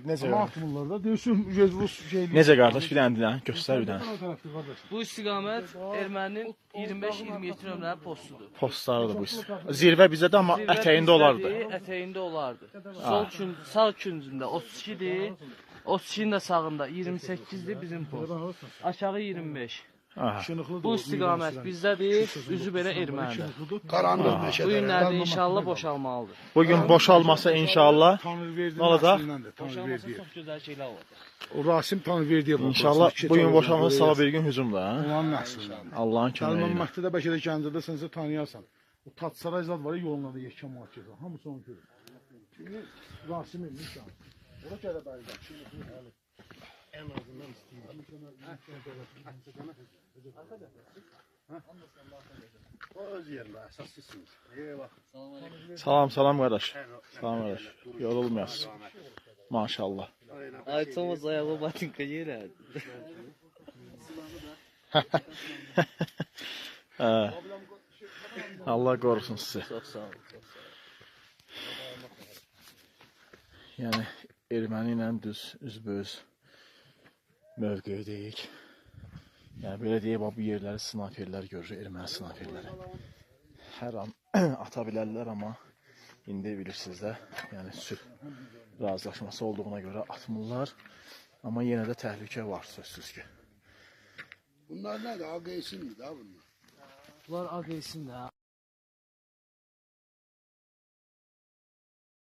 Necə Ama qardaş? atmırlar da. Diyorsun Rus şeyli. Necə qardaş? Bir dənə göstər bir dənə. Bu istiqamət erməninin 25-27 nömrəli postudur. Postlardır bu. Zirvə bizədə amma Zirvə ətəyində olardı. bizdədir, ətəyində olardı. Sağ küncündə 32-dir. 32-nin də sağında 28-dir bizim post. Aşağı 25. Aha. Bu istiqamət bizdədir, üzü belə ermənidir. Qaranlıq Bu meşədə. günlərdə inşallah boşalmalıdır. Bugün boşalmasa inşallah Tanrıverdi nə olacaq? Boşalmasa çox gözəl şeylər olacaq. O Rasim Tanrıverdi'ye bak. İnşallah bugün boşalmasa sabah bir gün hücumda. Ha? Olan nəslindən. Allah'ın köməyi Gəlmən ilə. məktədə bəlkə də Gəncədə sənsə tanıyarsan. O Tatsaray zad var ya yolunda da yekə marketi. Hamısı onu görür. Şimdi Rasim imiş ya. Ora gələ bəlkə. En azından istəyir. O öz yerində əsaslısınız. Eyvallah. Salam qardaş. Salam qardaş. Yorulmayasın. Maşallah. Ay Thomas ayağı batinka yerədi. Allah qorusun sizi. Çox sağ olun. Yəni erməni ilə düz üzbəüz mövqeyidəyik. Yəni belə deyək, bu yerləri snaperlər görür, erməni snaperləri. Hər an ata bilərlər, amma indi bilirsiniz də, yəni sülh razılaşması olduğuna görə atmırlar. Amma yenə də təhlükə var sözsüz ki. Bunlar nədir? AQS-indir da bunlar. Bunlar AQS-ində.